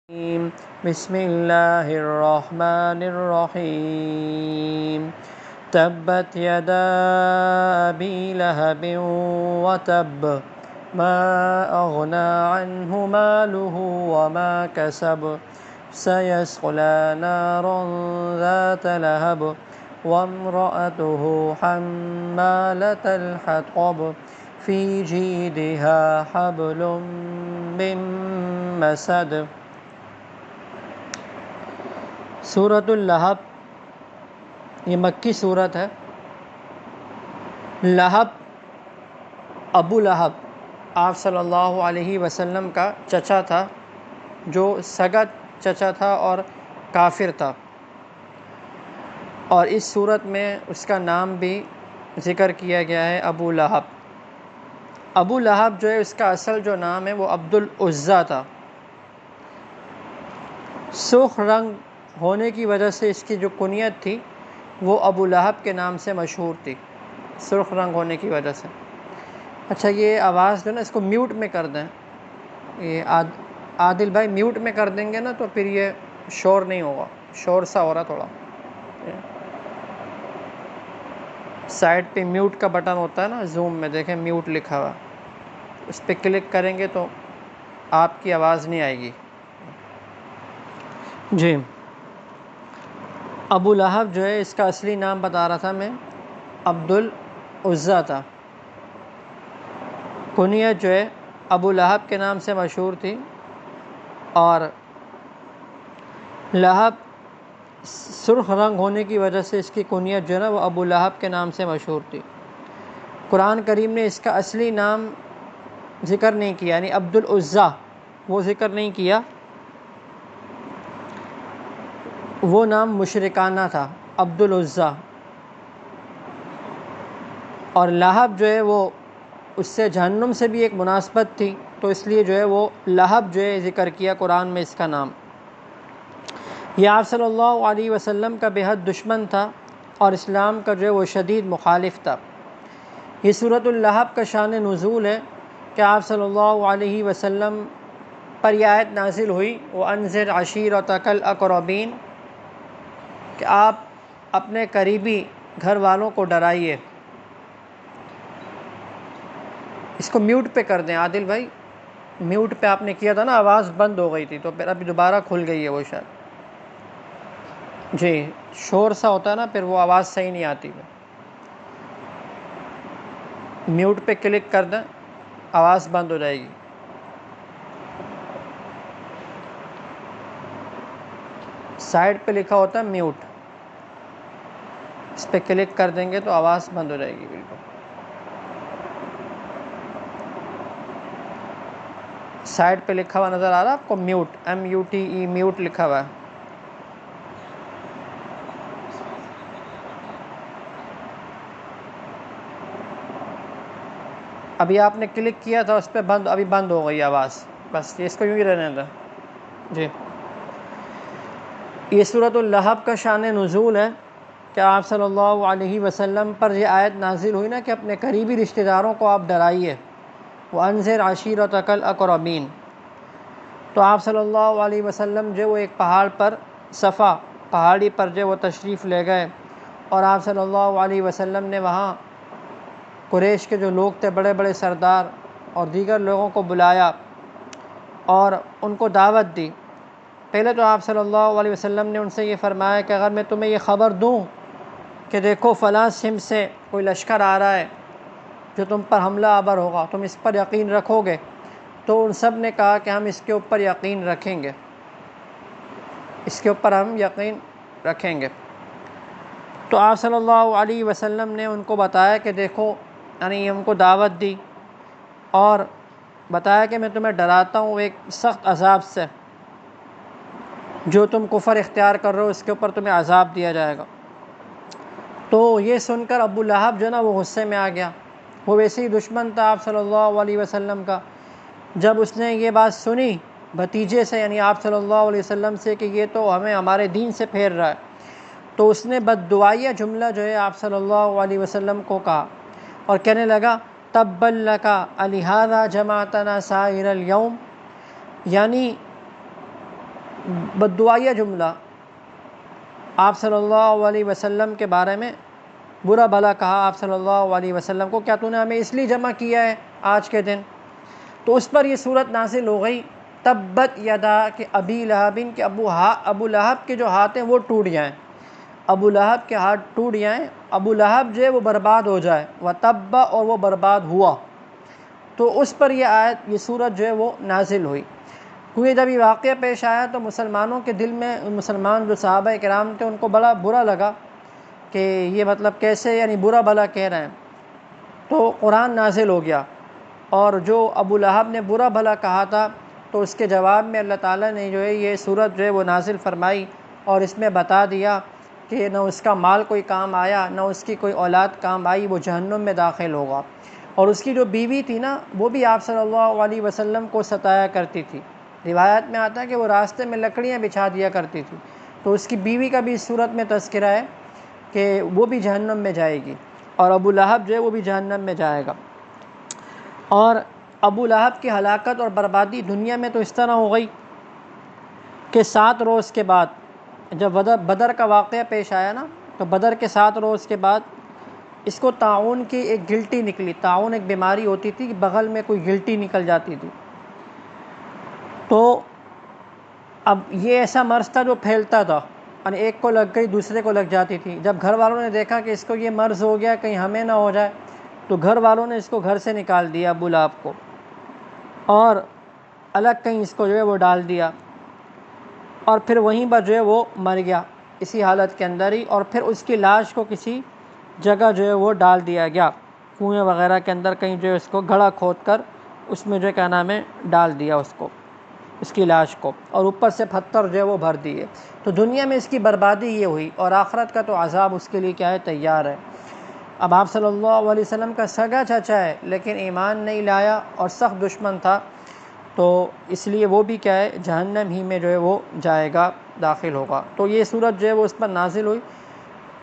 بسم اللہ الرحمن الرحیم تبت یدا ابی لہب وتب ما اغنى عنہ مالہ وما کسب سیصلی نارا ذات لہب وامرأته حمالة الحطب فی جیدها حبل من مسد۔ سورۃ اللہب یہ مکی سورت ہے۔ لہب ابو لہب آپ صلی اللہ علیہ وسلم کا چچا تھا، جو سگا چچا تھا اور کافر تھا، اور اس صورت میں اس کا نام بھی ذکر کیا گیا ہے ابو لہب۔ ابو لہب جو ہے اس کا اصل جو نام ہے وہ عبد العزیٰ تھا۔ سرخ رنگ ہونے کی وجہ سے اس کی جو کنیت تھی وہ ابو لہب کے نام سے مشہور تھی، سرخ رنگ ہونے کی وجہ سے۔ اچھا یہ آواز جو ہے نا اس کو میوٹ میں کر دیں، یہ عادل بھائی میوٹ میں کر دیں گے نا تو پھر یہ شور نہیں ہوگا، شور سا ہو رہا تھوڑا۔ سائڈ پہ میوٹ کا بٹن ہوتا ہے نا، زوم میں دیکھیں میوٹ لکھا ہوا، اس پہ کلک کریں گے تو آپ کی آواز نہیں آئے گی۔ جی ابو لہب جو ہے اس کا اصلی نام بتا رہا تھا میں، عبد العزیٰ تھا۔ کنیت جو ہے ابو لہب کے نام سے مشہور تھی، اور لہب سرخ رنگ ہونے کی وجہ سے اس کی کنیت جو ہے نا وہ ابو لہب کے نام سے مشہور تھی۔ قرآن کریم نے اس کا اصلی نام ذکر نہیں کیا، یعنی عبد العزیٰ وہ ذکر نہیں کیا، وہ نام مشرکانہ تھا عبد العزیٰ، اور لہب جو ہے وہ اس سے جہنم سے بھی ایک مناسبت تھی، تو اس لیے جو ہے وہ لہب جو ہے ذکر کیا قرآن میں اس کا نام۔ یہ آپ صلی اللہ علیہ وسلم کا بے حد دشمن تھا اور اسلام کا جو ہے وہ شدید مخالف تھا۔ یہ سورۃ اللہب کا شان نزول ہے کہ آپ صلی اللہ علیہ وسلم پر یہ آیت نازل ہوئی وَأَنذِرْ عَشِيرَتَكَ الْأَقْرَبِينَ، کہ آپ اپنے قریبی گھر والوں کو ڈرائیے۔ اس کو میوٹ پہ کر دیں عادل بھائی، میوٹ پہ آپ نے کیا تھا نا، آواز بند ہو گئی تھی تو پھر ابھی دوبارہ کھل گئی ہے وہ شاید۔ جی شور سا ہوتا ہے نا پھر وہ آواز صحیح نہیں آتی۔ میوٹ پہ کلک کر دیں، آواز بند ہو جائے گی۔ سائڈ پہ لکھا ہوتا ہے میوٹ، اس پہ کلک کر دیں گے تو آواز بند ہو جائے گی بالکل۔ سائڈ پہ لکھا ہوا نظر آ رہا ہے آپ کو میوٹ، MUTE میوٹ لکھا ہوا ہے۔ ابھی آپ نے کلک کیا تھا اس پہ، ابھی بند ہو گئی آواز، بس اس کو یوں ہی رہنے دیں۔ جی یہ سورۃ اللہب کا شان نزول ہے کہ آپ صلی اللہ علیہ وسلم پر یہ آیت نازل ہوئی نا کہ اپنے قریبی رشتہ داروں کو آپ ڈرائیے، وَأَنذِرْ عَشِيرَتَكَ الْأَقْرَبِينَ۔ تو آپ صلی اللہ علیہ وسلم جو وہ ایک پہاڑ پر، صفا پہاڑی پر جو وہ تشریف لے گئے، اور آپ صلی اللہ علیہ وسلم نے وہاں قریش کے جو لوگ تھے، بڑے بڑے سردار اور دیگر لوگوں کو بلایا اور ان کو دعوت دی۔ پہلے تو آپ صلی اللہ علیہ وسلم نے ان سے یہ فرمایا کہ اگر میں تمہیں یہ خبر دوں کہ دیکھو فلاں سمت سے کوئی لشکر آ رہا ہے جو تم پر حملہ آور ہوگا، تم اس پر یقین رکھو گے؟ تو ان سب نے کہا کہ ہم اس کے اوپر یقین رکھیں گے، اس کے اوپر ہم یقین رکھیں گے۔ تو آپ صلی اللہ علیہ وسلم نے ان کو بتایا کہ دیکھو، یعنی ان کو دعوت دی اور بتایا کہ میں تمہیں ڈراتا ہوں ایک سخت عذاب سے، جو تم کفر اختیار کر رہے ہو اس کے اوپر تمہیں عذاب دیا جائے گا۔ تو یہ سن کر ابو لہب جو ہے نا وہ غصے میں آ گیا، وہ ویسے ہی دشمن تھا آپ صلی اللہ علیہ وسلم کا۔ جب اس نے یہ بات سنی بھتیجے سے، یعنی آپ صلی اللہ علیہ وسلم سے، کہ یہ تو ہمارے دین سے پھیر رہا ہے، تو اس نے بددعائیہ جملہ جو ہے آپ صلی اللہ علیہ وسلم کو کہا اور کہنے لگا تبا لک الہذا جمعتنا سائر الیوم، یعنی بددعائیہ جملہ آپ صلی اللہ علیہ وسلم کے بارے میں برا بھلا کہا آپ صلی اللہ علیہ وسلم کو، کیا تو نے ہمیں اس لیے جمع کیا ہے آج کے دن؟ تو اس پر یہ صورت نازل ہو گئی تبت یدا کہ ابی لہب، کہ ابو لہب کے جو ہاتھ ہیں وہ ٹوٹ جائیں، ابو لہب کے ہاتھ ٹوٹ جائیں، ابو لہب جو ہے وہ برباد ہو جائے، وتب، اور وہ برباد ہوا۔ تو اس پر یہ آیت، یہ صورت جو ہے وہ نازل ہوئی، کیونکہ جب یہ واقعہ پیش آیا تو مسلمانوں کے دل میں، مسلمان جو صحابہ کرام تھے ان کو بڑا برا لگا کہ یہ مطلب کیسے یعنی برا بھلا کہہ رہے ہیں۔ تو قرآن نازل ہو گیا، اور جو ابو لہب نے برا بھلا کہا تھا تو اس کے جواب میں اللہ تعالیٰ نے جو ہے یہ صورت جو ہے وہ نازل فرمائی، اور اس میں بتا دیا کہ نہ اس کا مال کوئی کام آیا، نہ اس کی کوئی اولاد کام آئی، وہ جہنم میں داخل ہوگا۔ اور اس کی جو بیوی تھی نا، وہ بھی آپ صلی اللہ علیہ وسلم کو ستایا کرتی تھی، روایت میں آتا ہے کہ وہ راستے میں لکڑیاں بچھا دیا کرتی تھی، تو اس کی بیوی کا بھی اس صورت میں تذکرہ ہے کہ وہ بھی جہنم میں جائے گی، اور ابو لہب جو ہے وہ بھی جہنم میں جائے گا۔ اور ابو لہب کی ہلاکت اور بربادی دنیا میں تو اس طرح ہو گئی کہ 7 روز کے بعد جب بدر کا واقعہ پیش آیا نا، تو بدر کے 7 روز کے بعد اس کو طاعون کی ایک گلٹی نکلی۔ طاعون ایک بیماری ہوتی تھی کہ بغل میں کوئی گلٹی نکل جاتی تھی، تو اب یہ ایسا مرض تھا جو پھیلتا تھا، یعنی ایک کو لگ گئی دوسرے کو لگ جاتی تھی۔ جب گھر والوں نے دیکھا کہ اس کو یہ مرض ہو گیا، کہیں ہمیں نہ ہو جائے، تو گھر والوں نے اس کو گھر سے نکال دیا ابو لہب کو، اور الگ کہیں اس کو جو ہے وہ ڈال دیا، اور پھر وہیں پر جو ہے وہ مر گیا اسی حالت کے اندر ہی، اور پھر اس کی لاش کو کسی جگہ جو ہے وہ ڈال دیا گیا، کنویں وغیرہ کے اندر کہیں جو ہے اس کو گڑھا کھود کر اس میں جو ہے کیا نام ہے ڈال دیا اس کو، اس کی لاش کو، اور اوپر سے پتھر جو ہے وہ بھر دیے۔ تو دنیا میں اس کی بربادی یہ ہوئی، اور آخرت کا تو عذاب اس کے لیے کیا ہے تیار ہے۔ اب آپ صلی اللہ علیہ وسلم کا سگا چچا ہے لیکن ایمان نہیں لایا اور سخت دشمن تھا، تو اس لیے وہ بھی کیا ہے جہنم ہی میں جو ہے وہ جائے گا، داخل ہوگا۔ تو یہ صورت جو ہے وہ اس پر نازل ہوئی،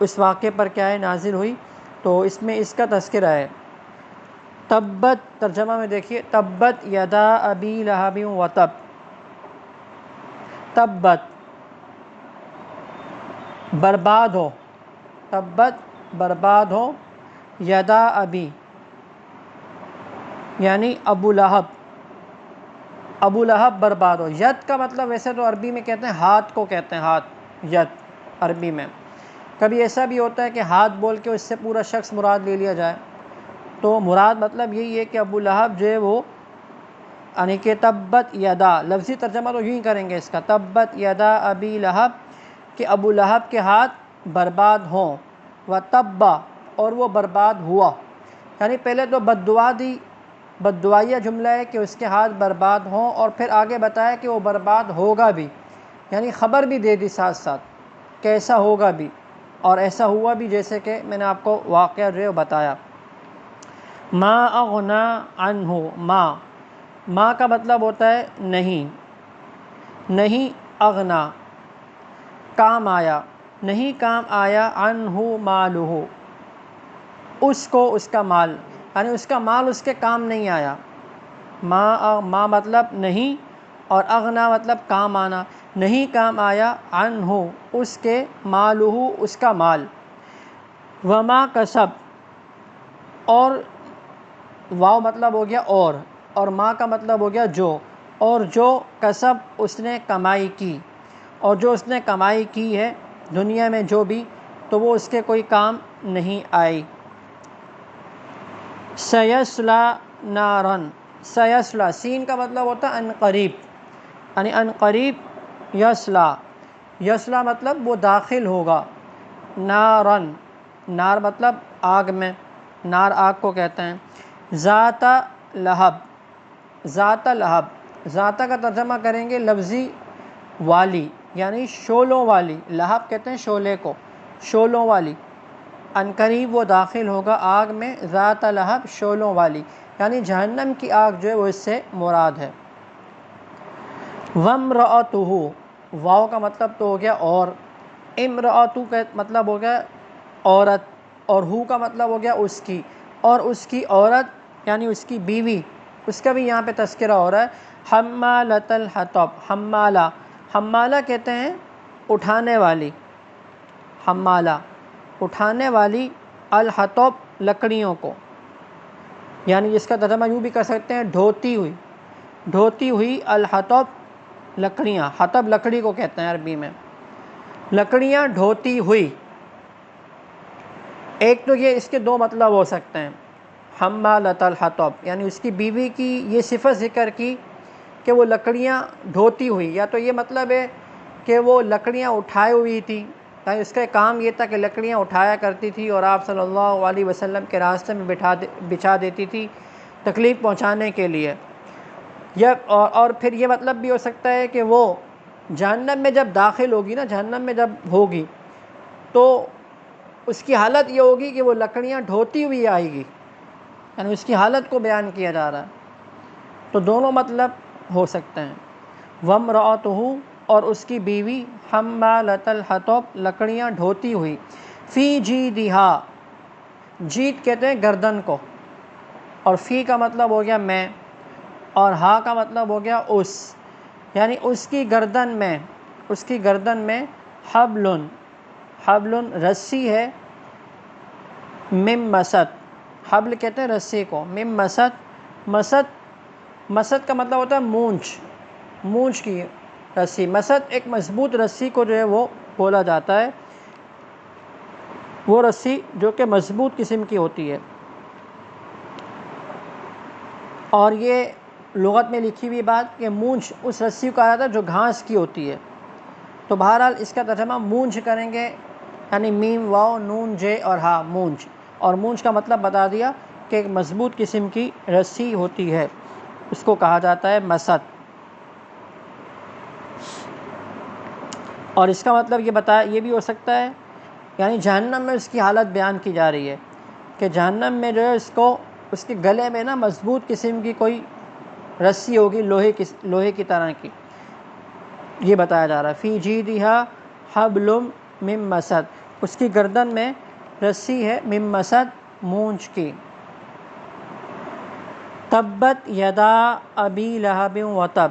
اس واقعے پر کیا ہے نازل ہوئی، تو اس میں اس کا تذکرہ ہے۔ تبت، ترجمہ میں دیکھیے، تبت یدا ابی لہب وتب، تبت برباد ہو، تبت برباد ہو، یدا ابی یعنی ابو لہب، ابو لہب برباد ہو۔ ید کا مطلب ویسے تو عربی میں کہتے ہیں ہاتھ کو کہتے ہیں، ہاتھ، ید عربی میں۔ کبھی ایسا بھی ہوتا ہے کہ ہاتھ بول کے اس سے پورا شخص مراد لے لیا جائے، تو مراد مطلب یہی ہے کہ ابو لہب جو ہے وہ، یعنی کہ تبت یدا، لفظی ترجمہ تو یوں ہی کریں گے اس کا، تبت یدا ابی لہب، کہ ابو لہب کے ہاتھ برباد ہوں، وتب، اور وہ برباد ہوا۔ یعنی پہلے تو بد دعا دی، بد دعائیہ جملہ ہے کہ اس کے ہاتھ برباد ہوں، اور پھر آگے بتایا کہ وہ برباد ہوگا بھی، یعنی خبر بھی دے دی ساتھ ساتھ کہ ایسا ہوگا بھی، اور ایسا ہوا بھی، جیسے کہ میں نے آپ کو واقعہ جو ہے بتایا۔ ما اغنا عنہ، ما کا مطلب ہوتا ہے نہیں، نہیں اغنا کام آیا، نہیں کام آیا، عنہ مالہ اس کو اس کا مال، یعنی اس کا مال اس کے کام نہیں آیا۔ ما مطلب نہیں، اور اغنا مطلب کام آنا، نہیں کام آیا، عنہ اس کے، مالہ اس کا مال، وما کسب، اور واو مطلب ہو گیا اور ما کا مطلب ہو گیا جو، اور جو کسب اس نے کمائی کی، اور جو اس نے کمائی کی ہے دنیا میں جو بھی، تو وہ اس کے کوئی کام نہیں آئی۔ سیصلی نارن، سیصلی، سین کا مطلب ہوتا ہے ان قریب، یعنی ان قریب، یصلی، یصلی مطلب وہ داخل ہوگا، نارن، نار مطلب آگ میں، نار آگ کو کہتے ہیں۔ ذات لہب، ذات لہب، ذات کا ترجمہ کریں گے لفظی والی، یعنی شعلوں والی، لہب کہتے ہیں شعلے کو، شعلوں والی، عنقریب وہ داخل ہوگا آگ میں، ذات لہب شعلوں والی، یعنی جہنم کی آگ جو ہے وہ اس سے مراد ہے۔ وامرأتہ، واو کا مطلب تو ہو گیا اور، امرأتہ کا مطلب ہو گیا عورت، اور ہو کا مطلب ہو گیا اس کی، اور اس کی عورت یعنی اس کی بیوی، اس کا بھی یہاں پہ تذکرہ ہو رہا ہے۔ حمالۃ الحطب، حمالہ، حمالہ کہتے ہیں اٹھانے والی، حمالہ اٹھانے والی، الحطب لکڑیوں کو، یعنی جس کا ترجمہ یوں بھی کر سکتے ہیں ڈھوتی ہوئی، ڈھوتی ہوئی الحطب لکڑیاں، حطب لکڑی کو کہتے ہیں عربی میں، لکڑیاں ڈھوتی ہوئی۔ ایک تو یہ اس کے دو مطلب ہو سکتے ہیں، حمالۃ الحطب یعنی اس کی بیوی کی یہ صفت ذکر کی کہ وہ لکڑیاں ڈھوتی ہوئی، یا تو یہ مطلب ہے کہ وہ لکڑیاں اٹھائے ہوئی تھی، یعنی اس کا کام یہ تھا کہ لکڑیاں اٹھایا کرتی تھی اور آپ صلی اللہ علیہ وسلم کے راستے میں بچھا دیتی تھی تکلیف پہنچانے کے لیے، یا اور پھر یہ مطلب بھی ہو سکتا ہے کہ وہ جہنم میں جب داخل ہوگی نا، جہنم میں جب ہوگی تو اس کی حالت یہ ہوگی کہ وہ لکڑیاں ڈھوتی ہوئی آئے گی، یعنی اس کی حالت کو بیان کیا جا رہا ہے۔ تو دونوں مطلب ہو سکتے ہیں۔ وامرأتہ اور اس کی بیوی، حمالۃ الحطب لکڑیاں ڈھوتی ہوئی، فی جیدہا جید کہتے ہیں گردن کو، اور فی کا مطلب ہو گیا میں، اور ہا کا مطلب ہو گیا اس، یعنی اس کی گردن میں، اس کی گردن میں حبل، حبل رسی ہے، من مسد، حبل کہتے ہیں رسی کو، من مسد، مسد کا مطلب ہوتا ہے مونچھ، مونچھ کی رسی، مسد ایک مضبوط رسی کو جو ہے وہ بولا جاتا ہے، وہ رسی جو کہ مضبوط قسم کی ہوتی ہے، اور یہ لغت میں لکھی ہوئی بات کہ مونچھ اس رسی کو کہا جاتا ہے جو گھاس کی ہوتی ہے۔ تو بہرحال اس کا ترجمہ مونچھ کریں گے، یعنی میم واو نون جے اور ہا، مونچھ، اور مونچھ کا مطلب بتا دیا کہ ایک مضبوط قسم کی رسی ہوتی ہے، اس کو کہا جاتا ہے مسد۔ اور اس کا مطلب یہ بتایا، یہ بھی ہو سکتا ہے یعنی جہنم میں اس کی حالت بیان کی جا رہی ہے کہ جہنم میں جو ہے اس کو، اس کے گلے میں نا مضبوط قسم کی کوئی رسی ہوگی، لوہے کی طرح کی، یہ بتایا جا رہا ہے۔ فی جیدہا حبل من مسد، اس کی گردن میں رسی ہے، من مسد مونچھ کی۔ تبت یدا ابی لہب وتب،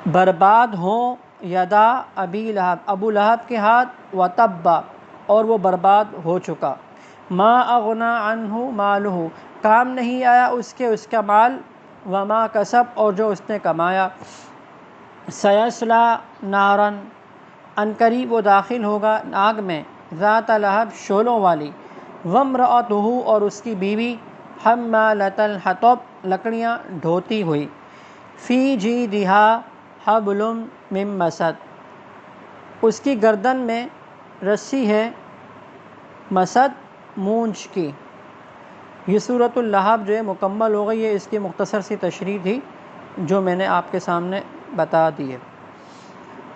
برباد ہوں یدا ابی لہب، ابو لہب کے ہاتھ، وتب اور وہ برباد ہو چکا، ما اغنا عنہ مالہ کام نہیں آیا اس کے اس کا مال، وما کسب اور جو اس نے کمایا، سیصلی نارا ان قریب وہ داخل ہوگا آگ میں، ذات لہب شعلوں والی، وامرأتہ اور اس کی بیوی، حمالۃ الحطب لکڑیاں ڈھوتی ہوئی، فی جیدہا حبل من مسد اس کی گردن میں رسی ہے، مسد مونچھ کی۔ یہ سورۃ اللہب جو ہے مکمل ہو گئی ہے، اس کی مختصر سی تشریح تھی جو میں نے آپ کے سامنے بتا دی ہے۔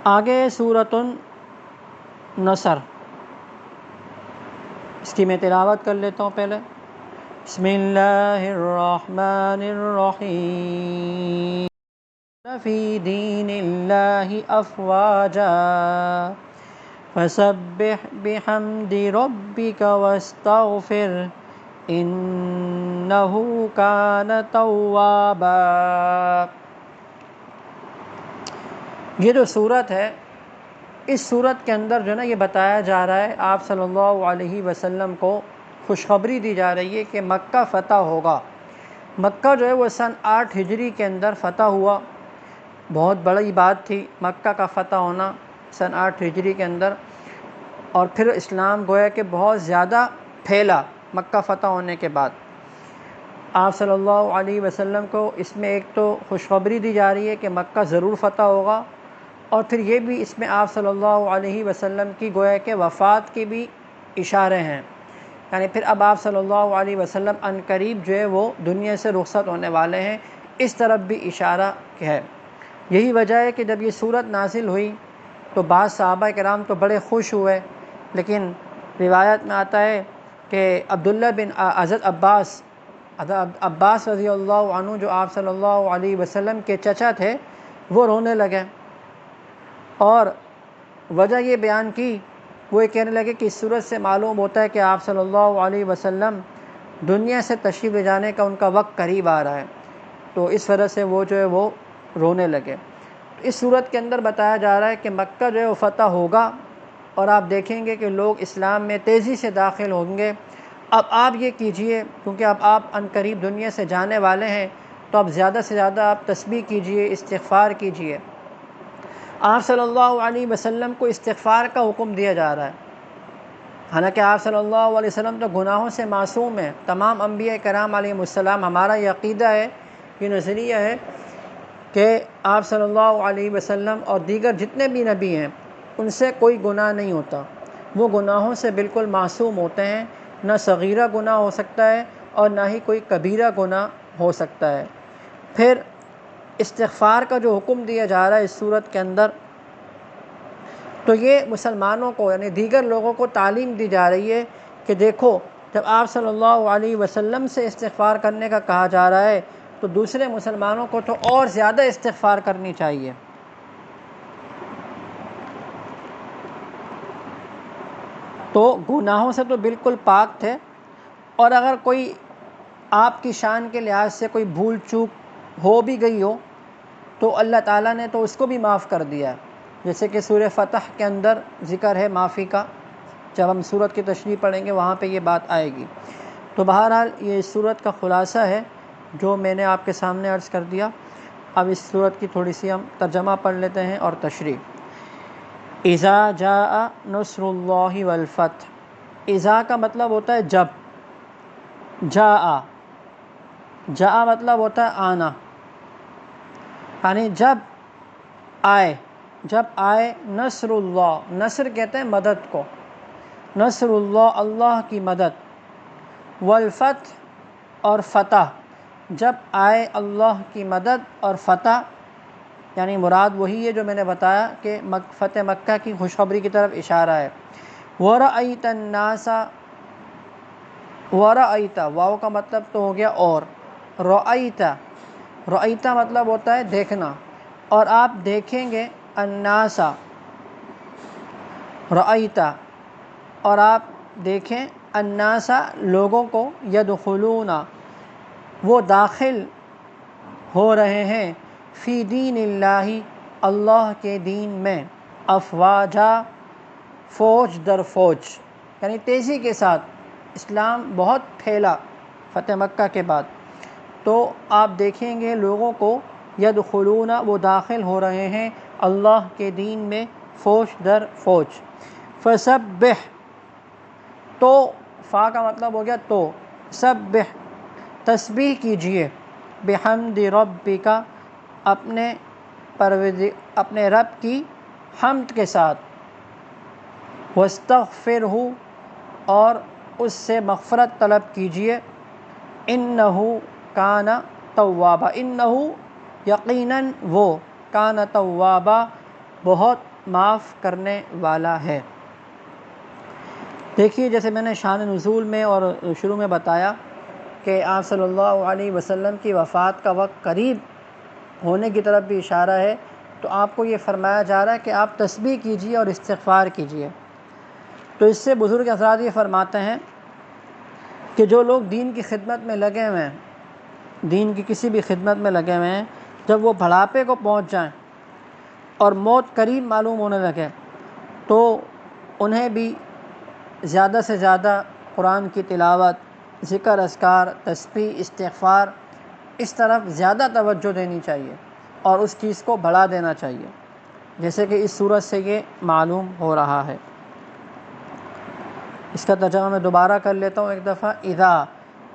آگے سورۃ النصر، اس کی میں تلاوت کر لیتا ہوں پہلے۔ بسم اللہ الرحمن الرحیم، فی دین اللہ افواجا فسبح بحمد ربک واستغفر انہ کان توابا۔ یہ جو صورت ہے، اس صورت کے اندر جو ہے نا یہ بتایا جا رہا ہے، آپ صلی اللہ علیہ وسلم کو خوشخبری دی جا رہی ہے کہ مکہ فتح ہوگا۔ مکہ جو ہے وہ سن 8 ہجری کے اندر فتح ہوا، بہت بڑی بات تھی مکہ کا فتح ہونا سن 8 ہجری کے اندر، اور پھر اسلام گویا کہ بہت زیادہ پھیلا مکہ فتح ہونے کے بعد۔ آپ صلی اللہ علیہ وسلم کو اس میں ایک تو خوشخبری دی جا رہی ہے کہ مکہ ضرور فتح ہوگا، اور پھر یہ بھی اس میں آپ صلی اللہ علیہ وسلم کی گویا کہ وفات کے بھی اشارے ہیں، یعنی پھر اب آپ صلی اللہ علیہ وسلم عن قریب جو ہے وہ دنیا سے رخصت ہونے والے ہیں، اس طرف بھی اشارہ ہے۔ یہی وجہ ہے کہ جب یہ صورت نازل ہوئی تو بعض صحابہ کرام تو بڑے خوش ہوئے، لیکن روایت میں آتا ہے کہ عبداللہ بن حضرت عباس رضی اللہ عنہ جو آپ صلی اللہ علیہ وسلم کے چچا تھے، وہ رونے لگے، اور وجہ یہ بیان کی، وہ یہ کہنے لگے کہ اس صورت سے معلوم ہوتا ہے کہ آپ صلی اللہ علیہ وسلم دنیا سے تشریف لے جانے کا ان کا وقت قریب آ رہا ہے، تو اس وجہ سے وہ جو ہے وہ رونے لگے۔ اس صورت کے اندر بتایا جا رہا ہے کہ مکہ جو ہے وہ فتح ہوگا اور آپ دیکھیں گے کہ لوگ اسلام میں تیزی سے داخل ہوں گے۔ اب آپ یہ کیجئے، کیونکہ اب آپ عنقریب دنیا سے جانے والے ہیں، تو اب زیادہ سے زیادہ آپ تسبیح کیجئے، استغفار کیجئے۔ آپ صلی اللہ علیہ وسلم کو استغفار کا حکم دیا جا رہا ہے، حالانکہ آپ صلی اللہ علیہ وسلم تو گناہوں سے معصوم ہیں۔ تمام انبیاء کرام علیہ السلام، ہمارا یہ عقیدہ ہے، یہ نظریہ ہے کہ آپ صلی اللہ علیہ وسلم اور دیگر جتنے بھی نبی ہیں ان سے کوئی گناہ نہیں ہوتا، وہ گناہوں سے بالکل معصوم ہوتے ہیں، نہ صغیرہ گناہ ہو سکتا ہے اور نہ ہی کوئی کبیرہ گناہ ہو سکتا ہے۔ پھر استغفار کا جو حکم دیا جا رہا ہے اس صورت کے اندر، تو یہ مسلمانوں کو یعنی دیگر لوگوں کو تعلیم دی جا رہی ہے کہ دیکھو، جب آپ صلی اللہ علیہ وسلم سے استغفار کرنے کا کہا جا رہا ہے تو دوسرے مسلمانوں کو تو اور زیادہ استغفار کرنی چاہیے۔ تو گناہوں سے تو بالکل پاک تھے، اور اگر کوئی آپ کی شان کے لحاظ سے کوئی بھول چوک ہو بھی گئی ہو تو اللہ تعالیٰ نے تو اس کو بھی معاف کر دیا ہے، جیسے کہ سورہ فتح کے اندر ذکر ہے معافی کا، جب ہم سورت کی تشریح پڑھیں گے وہاں پہ یہ بات آئے گی۔ تو بہرحال یہ اس سورت کا خلاصہ ہے جو میں نے آپ کے سامنے عرض کر دیا۔ اب اس سورت کی تھوڑی سی ہم ترجمہ پڑھ لیتے ہیں اور تشریح۔ اذا جاء نصر اللہ والفتح، اذا کا مطلب ہوتا ہے جب، جاء مطلب ہوتا ہے آنا، یعنی جب آئے نصر اللہ، نصر کہتے ہیں مدد کو، نصر اللہ اللہ کی مدد، والفتح اور فتح، جب آئے اللہ کی مدد اور فتح، یعنی مراد وہی ہے جو میں نے بتایا کہ فتح مکہ کی خوشخبری کی طرف اشارہ ہے۔ وَرَأَيْتَ النَّاسَ، وَرَأَيْتَ واو کا مطلب تو ہو گیا اور، رأیت مطلب ہوتا ہے دیکھنا، اور آپ دیکھیں گے، الناس رأیت، اور آپ دیکھیں الناس لوگوں کو، یدخلون وہ داخل ہو رہے ہیں، فی دین اللہ اللہ کے دین میں، افواجا فوج در فوج، یعنی تیزی کے ساتھ اسلام بہت پھیلا فتح مکہ کے بعد، تو آپ دیکھیں گے لوگوں کو، یدخلون وہ داخل ہو رہے ہیں اللہ کے دین میں، فوج در فوج۔ فسبح، تو فا کا مطلب ہو گیا تو، سبح تسبیح کیجئے، بحمد ربک اپنے رب کی حمد کے ساتھ، واستغفرہ اور اس سے مغفرت طلب کیجئے، انہ کان توابا، انہ یقیناً وہ، کان توابا بہت معاف کرنے والا ہے۔ دیکھیے جیسے میں نے شان نزول میں اور شروع میں بتایا کہ آپ صلی اللہ علیہ وسلم کی وفات کا وقت قریب ہونے کی طرف بھی اشارہ ہے، تو آپ کو یہ فرمایا جا رہا ہے کہ آپ تسبیح کیجئے اور استغفار کیجئے۔ تو اس سے بزرگ حضرات یہ فرماتے ہیں کہ جو لوگ دین کی خدمت میں لگے ہوئے ہیں، دین کی کسی بھی خدمت میں لگے ہوئے ہیں، جب وہ بڑھاپے کو پہنچ جائیں اور موت قریب معلوم ہونے لگے تو انہیں بھی زیادہ سے زیادہ قرآن کی تلاوت، ذکر اذکار، تسبیح، استغفار، اس طرف زیادہ توجہ دینی چاہیے اور اس چیز کو بڑھا دینا چاہیے، جیسے کہ اس صورت سے یہ معلوم ہو رہا ہے۔ اس کا ترجمہ میں دوبارہ کر لیتا ہوں ایک دفعہ۔ اذا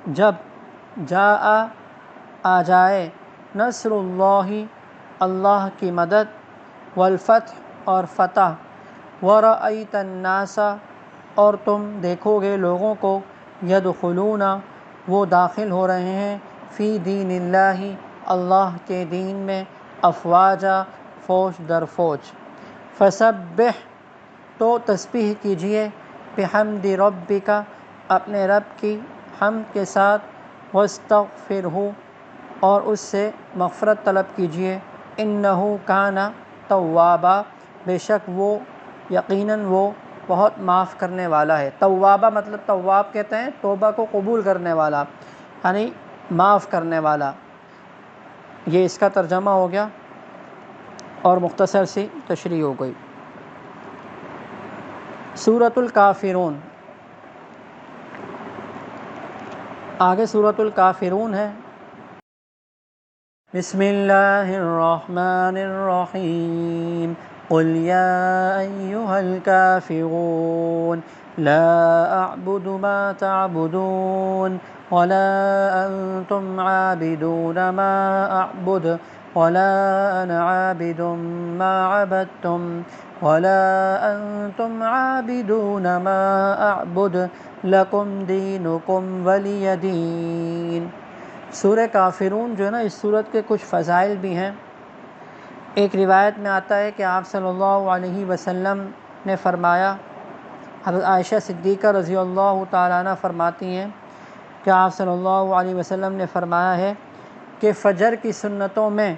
جب، جاء آ جائے، نصر اللہ اللہ کی مدد، والفتح اور فتح، ورأیت الناس اور تم دیکھو گے لوگوں کو، یدخلون وہ داخل ہو رہے ہیں، فی دین اللہ اللہ کے دین میں، افواجا فوج در فوج۔ فسبح تو تسبیح کیجئے، بحمد ربک اپنے رب کی حمد کے ساتھ، واستغفرہ اور اس سے مغفرت طلب کیجئے، انہ کان توابا بے شک وہ، یقیناً وہ بہت معاف کرنے والا ہے۔ توابہ مطلب، تواب کہتے ہیں توبہ کو قبول کرنے والا، یعنی معاف کرنے والا، یہ اس کا ترجمہ ہو گیا۔ اور مختصر سی تشریح ہو گئی۔ سورۃ الکافرون، آگے سورۃ الکافرون ہے۔ بسم اللہ الرحمن الرحیم، قل یا ایہا الکافرون لا اعبد ما تعبدون ولا انتم عابدون ما اعبد ولا انا عابد ما عبدتم ولا انتم عابدون ما اعبد لکم دینکم ولی دین۔ سورہ کافرون جو ہے نا، اس سورت کے کچھ فضائل بھی ہیں۔ ایک روایت میں آتا ہے کہ آپ صلی اللہ علیہ وسلم نے فرمایا، حضرت عائشہ صدیقہ رضی اللہ تعالیٰ عنہ فرماتی ہیں کہ آپ صلی اللہ علیہ وسلم نے فرمایا ہے کہ فجر کی سنتوں میں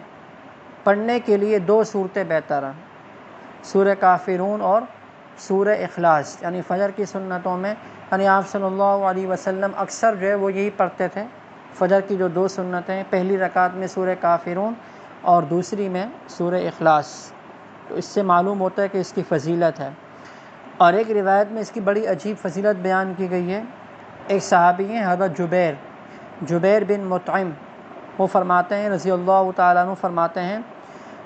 پڑھنے کے لیے 2 صورتیں بہتر ہیں، سورہ کافرون اور سورہ اخلاص۔ یعنی فجر کی سنتوں میں یعنی آپ صلی اللہ علیہ وسلم اکثر جو ہے وہ یہی پڑھتے تھے۔ فجر کی جو 2 سنتیں ہیں، پہلی رکعت میں سورہ کافرون اور دوسری میں سورہ اخلاص، تو اس سے معلوم ہوتا ہے کہ اس کی فضیلت ہے۔ اور ایک روایت میں اس کی بڑی عجیب فضیلت بیان کی گئی ہے۔ ایک صحابی ہیں حضرت جبیر بن مطعم، وہ فرماتے ہیں رضی اللہ تعالیٰ عنہ فرماتے ہیں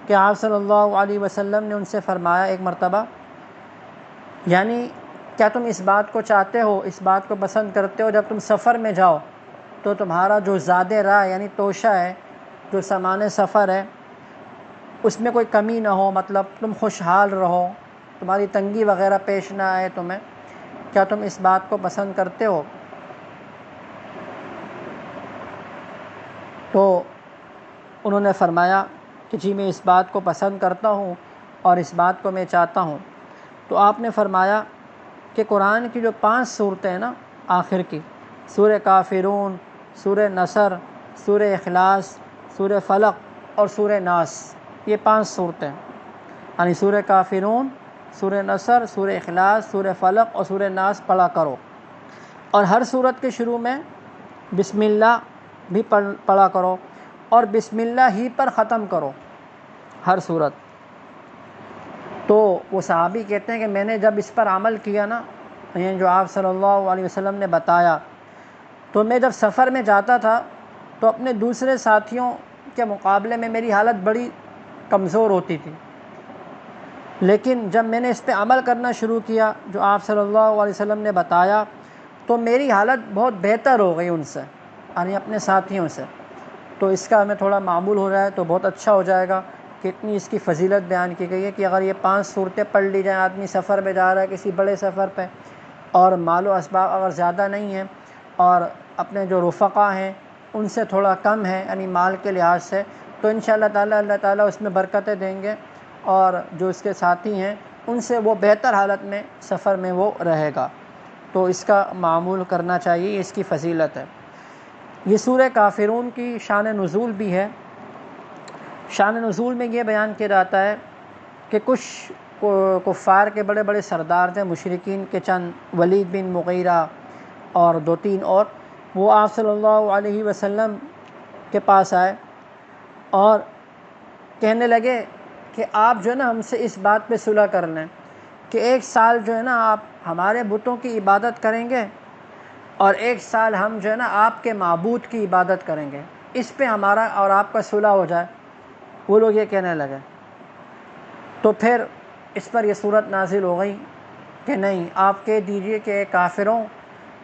کہ آپ صلی اللہ علیہ وسلم نے ان سے فرمایا ایک مرتبہ، یعنی کیا تم اس بات کو چاہتے ہو، اس بات کو پسند کرتے ہو، جب تم سفر میں جاؤ تو تمہارا جو زاد راہ یعنی توشہ ہے، جو سامان سفر ہے، اس میں کوئی کمی نہ ہو، مطلب تم خوشحال رہو، تمہاری تنگی وغیرہ پیش نہ آئے تمہیں، کیا تم اس بات کو پسند کرتے ہو؟ تو انہوں نے فرمایا کہ جی میں اس بات کو پسند کرتا ہوں اور اس بات کو میں چاہتا ہوں۔ تو آپ نے فرمایا کہ قرآن کی جو 5 صورتیں ہیں نا آخر کی، سورہ کافرون، سورہ نصر، سورہ اخلاص، سورہ فلق اور سورہ ناس، یہ 5 صورتیں یعنی سورہ کافرون، سورہ نصر، سورہ اخلاص، سورہ فلق اور سورہ ناس پڑھا کرو، اور ہر صورت کے شروع میں بسم اللہ بھی پڑھا کرو، اور بسم اللہ ہی پر ختم کرو ہر صورت۔ تو وہ صحابی کہتے ہیں کہ میں نے جب اس پر عمل کیا نا، یہ جو آپ صلی اللہ علیہ وسلم نے بتایا، تو میں جب سفر میں جاتا تھا تو اپنے دوسرے ساتھیوں کے مقابلے میں میری حالت بڑی کمزور ہوتی تھی، لیکن جب میں نے اس پہ عمل کرنا شروع کیا جو آپ صلی اللہ علیہ وسلم نے بتایا، تو میری حالت بہت بہتر ہو گئی ان سے، یعنی اپنے ساتھیوں سے۔ تو اس کا ہمیں تھوڑا معمول ہو جائے تو بہت اچھا ہو جائے گا کہ اتنی اس کی فضیلت بیان کی گئی ہے کہ اگر یہ 5 صورتیں پڑھ لی جائیں، آدمی سفر میں جا رہا ہے کسی بڑے سفر پہ، اور مال و اسباب اگر زیادہ نہیں ہیں اور اپنے جو رفقا ہیں ان سے تھوڑا کم ہے یعنی مال کے لحاظ سے، تو انشاءاللہ تعالیٰ اللہ تعالیٰ اس میں برکتیں دیں گے، اور جو اس کے ساتھی ہیں ان سے وہ بہتر حالت میں سفر میں وہ رہے گا۔ تو اس کا معمول کرنا چاہیے، اس کی فضیلت ہے۔ یہ سورہ کافرون کی شان نزول بھی ہے۔ شان نزول میں یہ بیان کیا جاتا ہے کہ کچھ کفار کے بڑے بڑے سردار تھے، مشرکین کے چند، ولید بن مغیرہ اور 2-3 اور، وہ آپ صلی اللہ علیہ وسلم کے پاس آئے اور کہنے لگے کہ آپ جو ہے نا ہم سے اس بات پہ صلح کر لیں کہ 1 سال جو ہے نا آپ ہمارے بتوں کی عبادت کریں گے، اور 1 سال ہم جو ہے نا آپ کے معبود کی عبادت کریں گے، اس پہ ہمارا اور آپ کا صلح ہو جائے۔ وہ لوگ یہ کہنے لگے، تو پھر اس پر یہ صورت نازل ہو گئی کہ نہیں، آپ کہہ دیجئے کہ اے کافروں،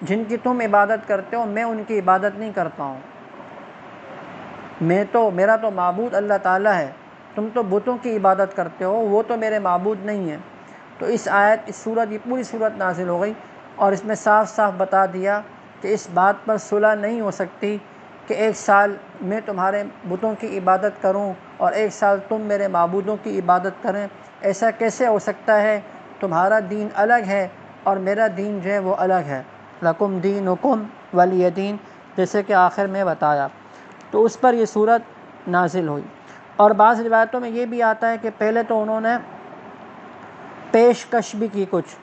جن کی تم عبادت کرتے ہو میں ان کی عبادت نہیں کرتا ہوں، میرا تو معبود اللہ تعالیٰ ہے، تم تو بتوں کی عبادت کرتے ہو، وہ تو میرے معبود نہیں ہیں۔ تو اس آیت، اس صورت، یہ پوری صورت نازل ہو گئی، اور اس میں صاف صاف بتا دیا کہ اس بات پر صلح نہیں ہو سکتی کہ 1 سال میں تمہارے بتوں کی عبادت کروں اور 1 سال تم میرے معبودوں کی عبادت کریں، ایسا کیسے ہو سکتا ہے؟ تمہارا دین الگ ہے اور میرا دین جو ہے وہ الگ ہے، لکم دینکم ولی دین، جیسے کہ آخر میں بتایا۔ تو اس پر یہ صورت نازل ہوئی۔ اور بعض روایتوں میں یہ بھی آتا ہے کہ پہلے تو انہوں نے پیشکش بھی کی کچھ،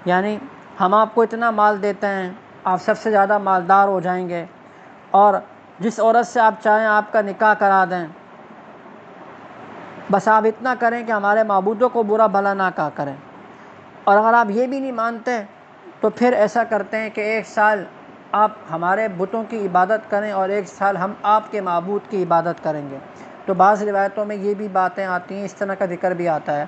یعنی ہم آپ کو اتنا مال دیتے ہیں، آپ سب سے زیادہ مالدار ہو جائیں گے، اور جس عورت سے آپ چاہیں آپ کا نکاح کرا دیں، بس آپ اتنا کریں کہ ہمارے معبودوں کو برا بھلا نہ کہا کریں، اور اگر آپ یہ بھی نہیں مانتے تو پھر ایسا کرتے ہیں کہ ایک سال آپ ہمارے بتوں کی عبادت کریں اور ایک سال ہم آپ کے معبود کی عبادت کریں گے۔ تو بعض روایتوں میں یہ بھی باتیں آتی ہیں، اس طرح کا ذکر بھی آتا ہے۔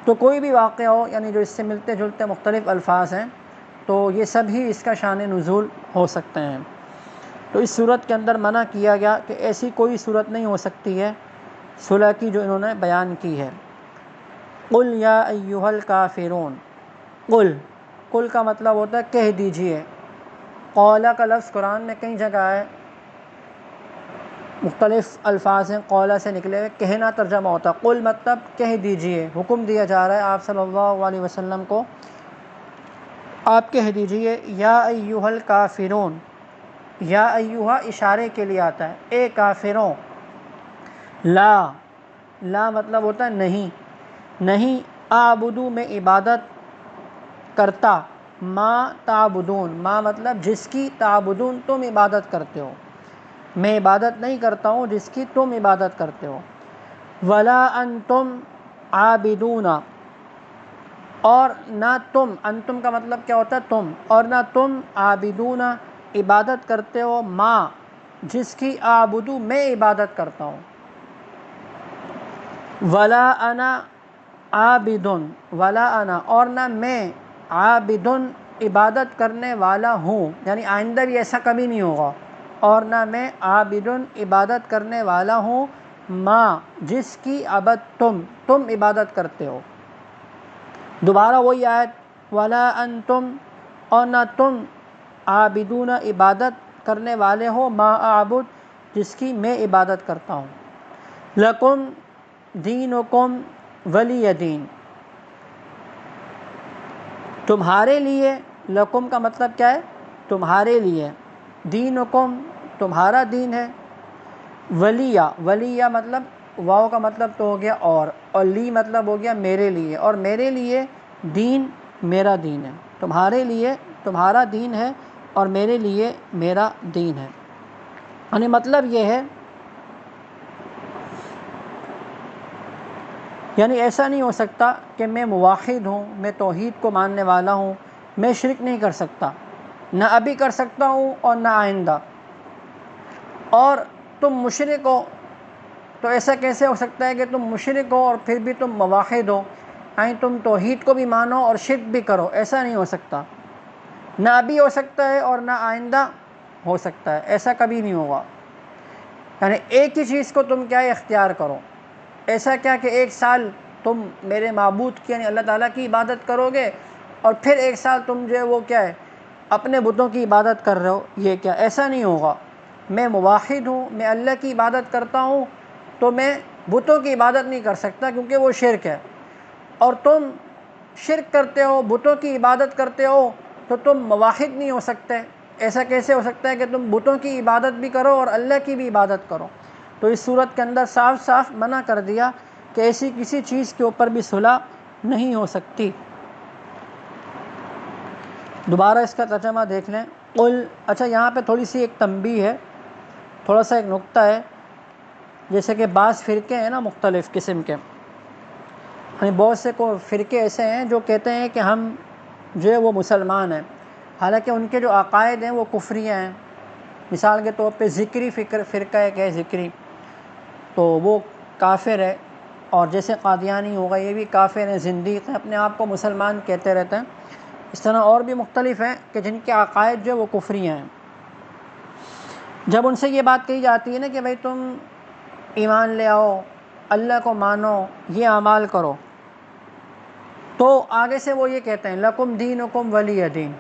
تو کوئی بھی واقعہ ہو، یعنی جو اس سے ملتے جلتے مختلف الفاظ ہیں، تو یہ سب ہی اس کا شان نزول ہو سکتے ہیں۔ تو اس صورت کے اندر منع کیا گیا کہ ایسی کوئی صورت نہیں ہو سکتی ہے صلح کی جو انہوں نے بیان کی ہے۔ قل یا ایھا الکافرون، قل کا مطلب ہوتا ہے کہہ دیجئے۔ قولا کا لفظ قرآن میں کئی جگہ ہے، مختلف الفاظ ہیں قولا سے نکلے ہوئے، کہنا ترجمہ ہوتا ہے، قل مطلب کہہ دیجئے، حکم دیا جا رہا ہے آپ صلی اللہ علیہ وسلم کو، آپ کہہ دیجئے یا ایھا الکافرون۔ یا ایھا اشارے کے لیے آتا ہے، اے کافروں۔ لا مطلب ہوتا ہے نہیں، اعبدو میں عبادت کرتا، ما تعبدون، ما مطلب جس کی، تعبدون تم عبادت کرتے ہو، میں عبادت نہیں کرتا ہوں جس کی تم عبادت کرتے ہو۔ ولا انتم عابدون، اور نہ تم، انتم کا مطلب کیا ہوتا ہے تم، اور نہ تم عابدون عبادت کرتے ہو، ما جس کی، اعبدو میں عبادت کرتا ہوں۔ ولا انا عابدن، ولا انا اور نہ میں، عابدن عبادت کرنے والا ہوں، یعنی آئندہ بھی ایسا کبھی نہیں ہوگا، اور نہ میں عابدن عبادت کرنے والا ہوں، ما جس کی، عبدتم تم عبادت کرتے ہو۔ دوبارہ وہی آیت، ولا انتم اور نہ تم، عابدون عبادت کرنے والے ہو، ما اعبد جس کی میں عبادت کرتا ہوں۔ لکم دینکم ولی دین، تمہارے لیے، لکم کا مطلب کیا ہے تمہارے لیے، دینکم تمہارا دین ہے، ولیہ مطلب واو کا مطلب تو ہو گیا اور لی مطلب ہو گیا میرے لیے، اور میرے لیے دین میرا دین ہے، تمہارے لیے تمہارا دین ہے اور میرے لیے میرا دین ہے۔ یعنی مطلب یہ ہے، یعنی ایسا نہیں ہو سکتا کہ میں موحد ہوں، میں توحید کو ماننے والا ہوں، میں شرک نہیں کر سکتا، نہ ابھی کر سکتا ہوں اور نہ آئندہ، اور تم مشرک ہو، تو ایسا کیسے ہو سکتا ہے کہ تم مشرک ہو اور پھر بھی تم موحد ہو، یعنی تم توحید کو بھی مانو اور شرک بھی کرو، ایسا نہیں ہو سکتا، نہ ابھی ہو سکتا ہے اور نہ آئندہ ہو سکتا ہے، ایسا کبھی نہیں ہوگا۔ یعنی ایک ہی چیز کو تم کیا ہے اختیار کرو، ایسا کیا کہ ایک سال تم میرے معبود کی یعنی اللہ تعالیٰ کی عبادت کرو گے، اور پھر ایک سال تم جو ہے وہ کیا ہے اپنے بتوں کی عبادت کر رہے ہو، یہ کیا، ایسا نہیں ہوگا۔ میں موحد ہوں، میں اللہ کی عبادت کرتا ہوں، تو میں بتوں کی عبادت نہیں کر سکتا کیونکہ وہ شرک ہے، اور تم شرک کرتے ہو، بتوں کی عبادت کرتے ہو، تو تم موحد نہیں ہو سکتے، ایسا کیسے ہو سکتا ہے کہ تم بتوں کی عبادت بھی کرو اور اللہ کی بھی عبادت کرو۔ تو اس صورت کے اندر صاف صاف منع کر دیا کہ ایسی کسی چیز کے اوپر بھی صلح نہیں ہو سکتی۔ دوبارہ اس کا ترجمہ دیکھ لیں، قل، اچھا یہاں پہ تھوڑی سی ایک تنبیہ ہے، تھوڑا سا ایک نقطہ ہے، جیسے کہ بعض فرقے ہیں نا مختلف قسم کے، یعنی بہت سے فرقے ایسے ہیں جو کہتے ہیں کہ ہم جو ہے وہ مسلمان ہیں، حالانکہ ان کے جو عقائد ہیں وہ کفریہ ہیں۔ مثال کے طور پہ ذکری فرقہ ایک ہے ذکری، تو وہ کافر ہے، اور جیسے قادیانی ہوگا یہ بھی کافر ہیں، زندیق ہیں، اپنے آپ کو مسلمان کہتے رہتے ہیں۔ اس طرح اور بھی مختلف ہیں کہ جن کے عقائد جو وہ کفریہ ہیں۔ جب ان سے یہ بات کہی جاتی ہے نا کہ بھئی تم ایمان لے آؤ، اللہ کو مانو، یہ اعمال کرو، تو آگے سے وہ یہ کہتے ہیں لکم دینکم ولی دین،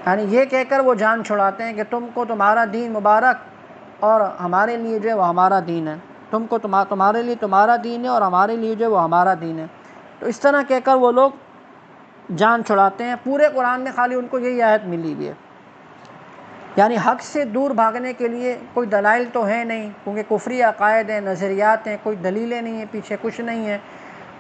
یعنی یہ کہہ کر وہ جان چھڑاتے ہیں کہ تم کو تمہارا دین مبارک اور ہمارے لیے جو ہے وہ ہمارا دین ہے، تم کو تمہارے لیے تمہارا دین ہے اور ہمارے لیے جو ہے وہ ہمارا دین ہے۔ تو اس طرح کہہ کر وہ لوگ جان چھڑاتے ہیں۔ پورے قرآن میں خالی ان کو یہی آیت ملی ہوئی ہے، یعنی حق سے دور بھاگنے کے لیے کوئی دلائل تو ہے نہیں، کیونکہ کفری عقائد ہیں، نظریات ہیں، کوئی دلیلیں نہیں ہیں، پیچھے کچھ نہیں ہے،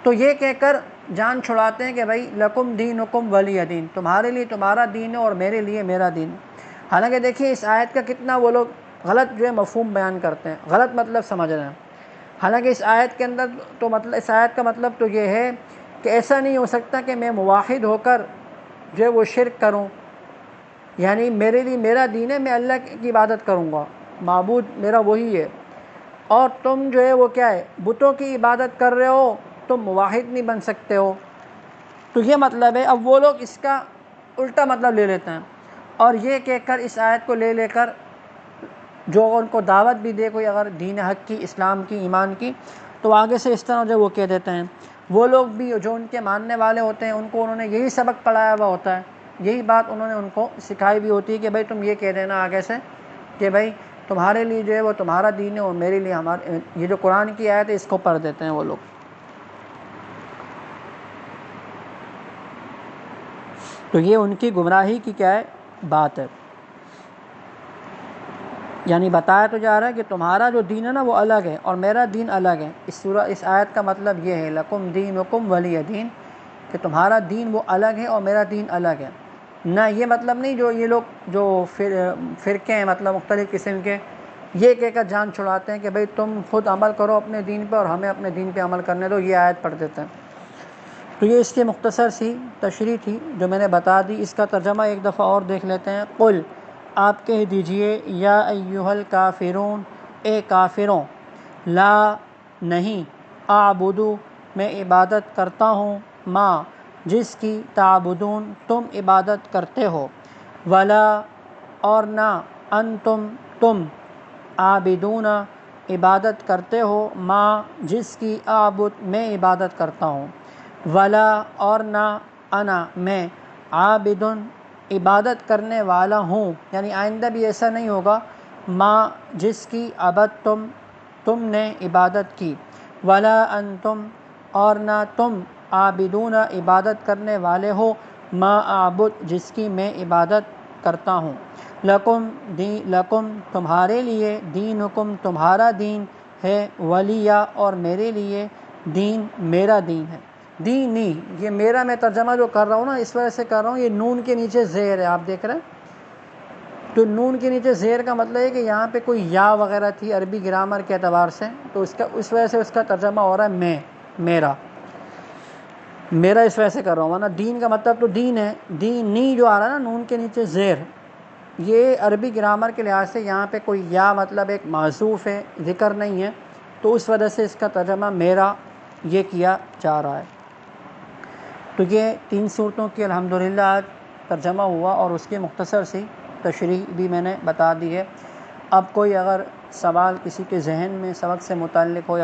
تو یہ کہہ کر جان چھڑاتے ہیں کہ بھائی لکم دینکم ولی دین، تمہارے لیے تمہارا دین ہے اور میرے لیے میرا دین ہے۔ حالانکہ دیکھیے اس آیت کا کتنا وہ لوگ غلط جو ہے مفہوم بیان کرتے ہیں، غلط مطلب سمجھ رہے ہیں۔ حالانکہ اس آیت کے اندر تو مطلب اس آیت کا مطلب تو یہ ہے کہ ایسا نہیں ہو سکتا کہ میں موحد ہو کر جو ہے وہ شرک کروں، یعنی میرے لیے میرا دین ہے، میں اللہ کی عبادت کروں گا، معبود میرا وہی ہے، اور تم جو ہے وہ کیا ہے بتوں کی عبادت کر رہے ہو، تم موحد نہیں بن سکتے ہو۔ تو یہ مطلب ہے۔ اب وہ لوگ اس کا الٹا مطلب لے لیتے ہیں اور یہ کہہ کر اس آیت کو لے کر جو ان کو دعوت بھی دے کوئی اگر دین حق کی، اسلام کی، ایمان کی، تو آگے سے اس طرح جو وہ کہہ دیتے ہیں۔ وہ لوگ بھی جو ان کے ماننے والے ہوتے ہیں ان کو انہوں نے یہی سبق پڑھایا ہوا ہوتا ہے، یہی بات انہوں نے ان کو سکھائی بھی ہوتی ہے کہ بھائی تم یہ کہہ دینا آگے سے کہ بھائی تمہارے لیے جو ہے وہ تمہارا دین ہے اور میرے لیے ہمارا، یہ جو قرآن کی آیت ہے اس کو پڑھ دیتے ہیں وہ لوگ۔ تو یہ ان کی گمراہی کی کیا ہے بات ہے، یعنی بتایا تو جا رہا ہے کہ تمہارا جو دین ہے نا وہ الگ ہے اور میرا دین الگ ہے۔ اس آیت کا مطلب یہ ہے لکم دینکم ولی دین، کہ تمہارا دین وہ الگ ہے اور میرا دین الگ ہے۔ نہ یہ مطلب نہیں جو یہ لوگ جو فرقے ہیں مطلب مختلف قسم کے، یہ کہہ کر جان چھڑاتے ہیں کہ بھئی تم خود عمل کرو اپنے دین پہ اور ہمیں اپنے دین پہ عمل کرنے دو، یہ آیت پڑھ دیتے ہیں۔ تو یہ اس کی مختصر سی تشریح تھی جو میں نے بتا دی۔ اس کا ترجمہ ایک دفعہ اور دیکھ لیتے ہیں۔ قل، آپ کہہ دیجئے، یا ایھا الکافرون، اے کافروں، لا نہیں، اعبدو میں عبادت کرتا ہوں، ما جس کی، تعبدون تم عبادت کرتے ہو، ولا اور نہ، انتم تم، عابدون عبادت کرتے ہو، ما جس کی، اعبد میں عبادت کرتا ہوں، ولا اور نہ، انا میں، عابدن عبادت کرنے والا ہوں، یعنی آئندہ بھی ایسا نہیں ہوگا، ما جس کی، عبدتم تم نے عبادت کی، ولا انتم اور نہ تم، عابدون عبادت کرنے والے ہو، ما اعبد جس کی میں عبادت کرتا ہوں، لکم تمہارے لیے، دینکم تمہارا دین ہے، ولیہ اور میرے لیے دین میرا دین ہے۔ دینی، یہ میرا میں ترجمہ جو کر رہا ہوں نا اس وجہ سے کر رہا ہوں، یہ نون کے نیچے زیر ہے، آپ دیکھ رہے ہیں، تو نون کے نیچے زیر کا مطلب ہے کہ یہاں پہ کوئی یا وغیرہ تھی عربی گرامر کے اعتبار سے، تو اس وجہ سے اس کا ترجمہ ہو رہا ہے میرا اس وجہ سے کر رہا ہوں، ورنہ دین کا مطلب تو دین ہے۔ دینی جو آ رہا ہے نا نون کے نیچے زیر، یہ عربی گرامر کے لحاظ سے یہاں پہ کوئی یا مطلب ایک معذوف ہے، ذکر نہیں ہے، تو اس وجہ سے اس کا ترجمہ میرا یہ کیا جا رہا ہے۔ تو یہ 3 صورتوں کی الحمدللہ آج ترجمہ ہوا اور اس کی مختصر سی تشریح بھی میں نے بتا دی ہے۔ اب کوئی اگر سوال کسی کے ذہن میں سبق سے متعلق ہو یا